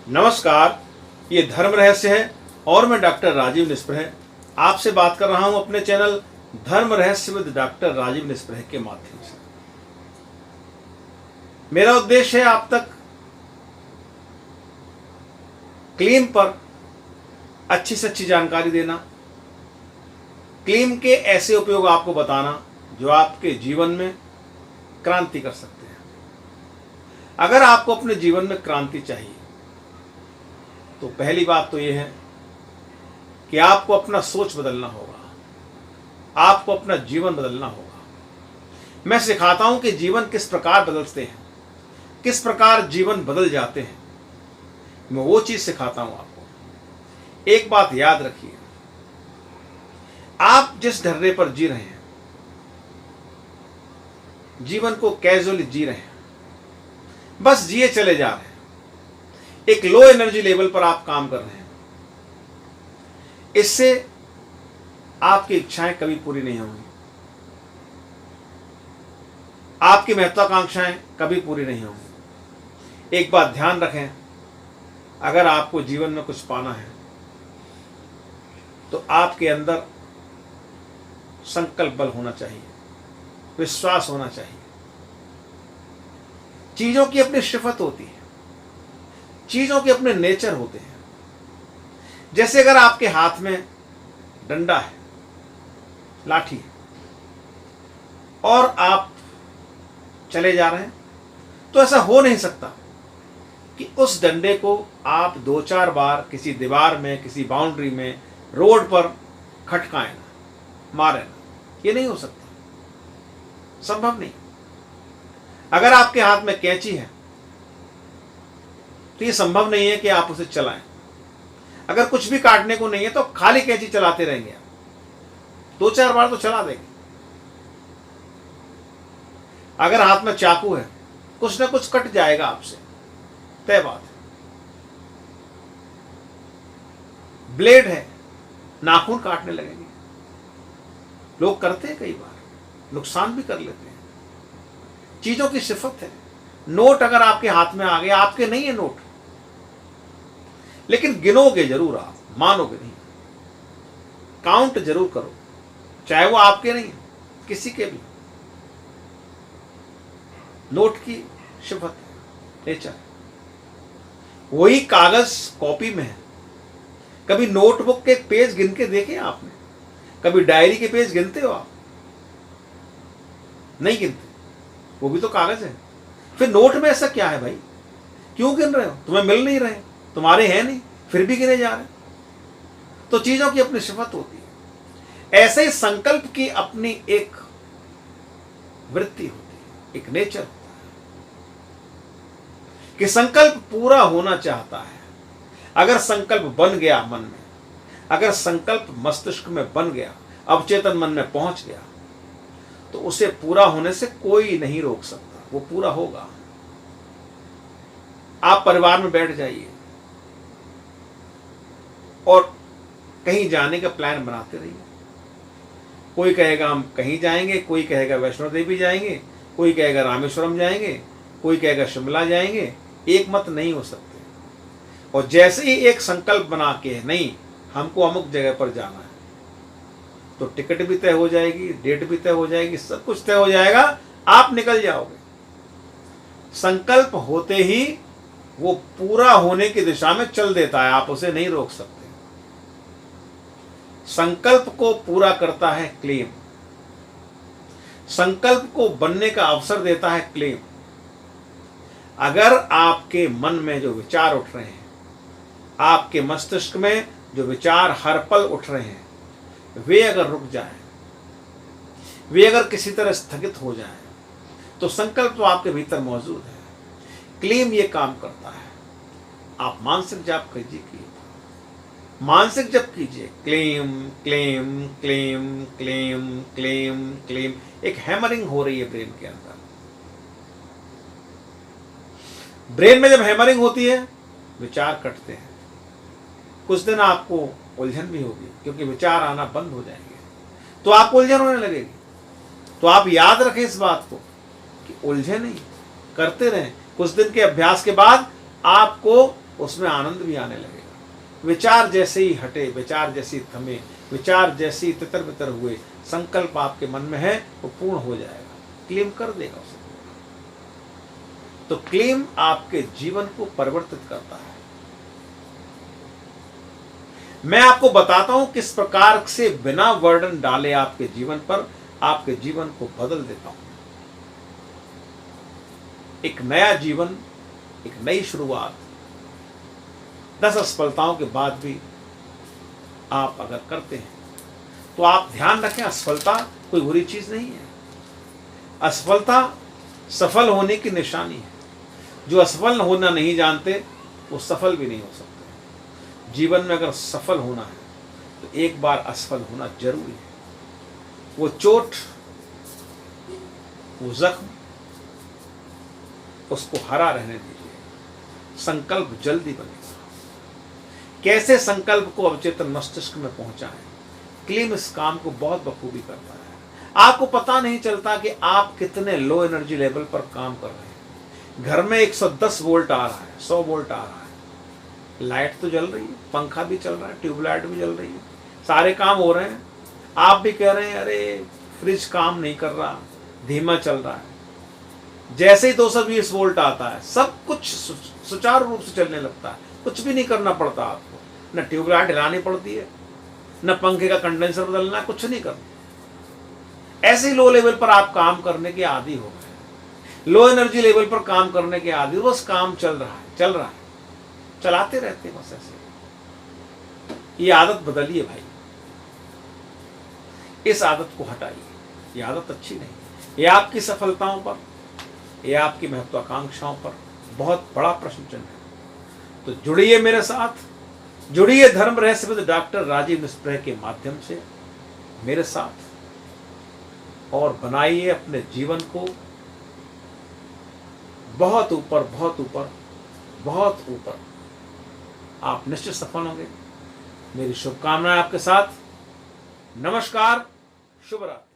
नमस्कार, ये धर्म रहस्य है और मैं डॉक्टर राजीव निस्पृह आपसे बात कर रहा हूं अपने चैनल धर्म रहस्य विद डॉक्टर राजीव निस्पृह के माध्यम से। मेरा उद्देश्य है आप तक क्लीम पर अच्छी से अच्छी जानकारी देना, क्लीम के ऐसे उपयोग आपको बताना जो आपके जीवन में क्रांति कर सकते हैं। अगर आपको अपने जीवन में क्रांति चाहिए तो पहली बात तो यह है कि आपको अपना सोच बदलना होगा, आपको अपना जीवन बदलना होगा। मैं सिखाता हूं कि जीवन किस प्रकार बदलते हैं, किस प्रकार जीवन बदल जाते हैं। मैं वो चीज सिखाता हूं आपको। एक बात याद रखिए, आप जिस ढर्रे पर जी रहे हैं, जीवन को कैजुअली जी रहे हैं, बस जिए चले जा रहे हैं, एक लो एनर्जी लेवल पर आप काम कर रहे हैं। इससे आपकी इच्छाएं कभी पूरी नहीं होंगी, आपकी महत्वाकांक्षाएं कभी पूरी नहीं होंगी। एक बात ध्यान रखें, अगर आपको जीवन में कुछ पाना है तो आपके अंदर संकल्प बल होना चाहिए, विश्वास होना चाहिए। चीजों की अपनी सिफत होती है, चीजों के अपने नेचर होते हैं। जैसे अगर आपके हाथ में डंडा है, लाठी है, और आप चले जा रहे हैं, तो ऐसा हो नहीं सकता कि उस डंडे को आप 2-4 बार किसी दीवार में, किसी बाउंड्री में, रोड पर खटकाएं ना, मारे ना। ये नहीं हो सकता, संभव नहीं। अगर आपके हाथ में कैंची है तो ये संभव नहीं है कि आप उसे चलाएं। अगर कुछ भी काटने को नहीं है तो खाली कैंची चलाते रहेंगे आप, 2-4 बार तो चला देंगे। अगर हाथ में चाकू है, कुछ ना कुछ कट जाएगा आपसे, तय बात है। ब्लेड है, नाखून काटने लगेंगे। लोग करते हैं, कई बार नुकसान भी कर लेते हैं। चीजों की सिफत है। नोट अगर आपके हाथ में आ गया, आपके नहीं है नोट, लेकिन गिनोगे जरूर, आप मानोगे नहीं, काउंट जरूर करो, चाहे वो आपके नहीं, किसी के भी। नोट की सिफत है, नेचर। वही कागज कॉपी में है। कभी नोटबुक के पेज गिन के देखे आपने? कभी डायरी के पेज गिनते हो आप? नहीं गिनते, वो भी तो कागज है। फिर नोट में ऐसा क्या है भाई? क्यों गिन रहे हो? तुम्हें मिल नहीं रहे, तुम्हारे हैं नहीं, फिर भी गिने जा रहे। तो चीजों की अपनी सिफत होती है। ऐसे ही संकल्प की अपनी एक वृत्ति होती है, एक नेचर होता है कि संकल्प पूरा होना चाहता है। अगर संकल्प बन गया मन में, अगर संकल्प मस्तिष्क में बन गया, अवचेतन मन में पहुंच गया, तो उसे पूरा होने से कोई नहीं रोक सकता। वो पूरा होगा। आप परिवार में बैठ जाइए और कहीं जाने का प्लान बनाते रहिए। कोई कहेगा हम कहीं जाएंगे, कोई कहेगा वैष्णो देवी जाएंगे, कोई कहेगा रामेश्वरम जाएंगे, कोई कहेगा शिमला जाएंगे। एक मत नहीं हो सकते। और जैसे ही एक संकल्प बना के नहीं, हमको अमुक जगह पर जाना है, तो टिकट भी तय हो जाएगी, डेट भी तय हो जाएगी, सब कुछ तय हो जाएगा, आप निकल जाओगे। संकल्प होते ही वो पूरा होने की दिशा में चल देता है, आप उसे नहीं रोक सकते। संकल्प को पूरा करता है क्लेम, संकल्प को बनने का अवसर देता है क्लेम। अगर आपके मन में जो विचार उठ रहे हैं, आपके मस्तिष्क में जो विचार हर पल उठ रहे हैं, वे अगर रुक जाएं, वे अगर किसी तरह स्थगित हो जाएं, तो संकल्प तो आपके भीतर मौजूद है। क्लेम ये काम करता है। आप मानसिक जाप कीजिए, मानसिक जप कीजिए, claim claim claim claim claim claim. एक हैमरिंग हो रही है ब्रेन के अंदर। ब्रेन में जब हैमरिंग होती है, विचार कटते हैं। कुछ दिन आपको उलझन भी होगी, क्योंकि विचार आना बंद हो जाएंगे, तो आपको उलझन होने लगेगी। तो आप याद रखें इस बात को कि उलझे नहीं, करते रहें। कुछ दिन के अभ्यास के बाद आपको उसमें आनंद भी आने लगेगा। विचार जैसे ही हटे, विचार जैसे ही थमे, विचार जैसे ही तितर बितर हुए, संकल्प आपके मन में है वो पूर्ण हो जाएगा, क्लीम कर देगा उसे। तो क्लीम आपके जीवन को परिवर्तित करता है। मैं आपको बताता हूं किस प्रकार से बिना वर्डन डाले आपके जीवन पर आपके जीवन को बदल देता हूं। एक नया जीवन, एक नई शुरुआत 10 असफलताओं के बाद भी आप अगर करते हैं तो आप ध्यान रखें, असफलता कोई बुरी चीज नहीं है। असफलता सफल होने की निशानी है। जो असफल होना नहीं जानते वो सफल भी नहीं हो सकते। जीवन में अगर सफल होना है तो एक बार असफल होना जरूरी है। वो चोट, वो जख्म, उसको हरा रहने दीजिए। संकल्प जल्दी बनेगा। कैसे संकल्प को अवचेतन मस्तिष्क में पहुंचाएं? क्लीम इस काम को बहुत बखूबी करता है। आपको पता नहीं चलता कि आप कितने लो एनर्जी लेवल पर काम कर रहे हैं। घर में 110 वोल्ट आ रहा है, 100 वोल्ट आ रहा है, लाइट तो जल रही है, पंखा भी चल रहा है, ट्यूबलाइट भी जल रही है, सारे काम हो रहे हैं। आप भी कह रहे हैं अरे फ्रिज काम नहीं कर रहा, धीमा चल रहा है। जैसे ही 220 वोल्ट आता है सब कुछ सुचारू रूप से चलने लगता है। कुछ भी नहीं करना पड़ता आपको, न ट्यूबलाइट हिलानी पड़ती है, न पंखे का कंडेंसर बदलना, कुछ नहीं करना। ऐसे लो लेवल पर आप काम करने के आदी हो गए, लो एनर्जी लेवल पर काम करने के आदी। बस काम चल रहा है, चलाते रहते बस ऐसे। ये आदत बदलिए भाई, इस आदत को हटाइए। ये आदत अच्छी नहीं। ये आपकी सफलताओं पर, ये आपकी महत्वाकांक्षाओं पर बहुत बड़ा प्रश्न चिन्ह है। तो जुड़िए मेरे साथ, जुड़िए धर्म रहस्य विद डॉक्टर राजीव निस्प्रेह के माध्यम से मेरे साथ, और बनाइए अपने जीवन को बहुत ऊपर, बहुत ऊपर, बहुत ऊपर। आप निश्चित सफल होंगे। मेरी शुभकामनाएं आपके साथ। नमस्कार, शुभ रात्रि।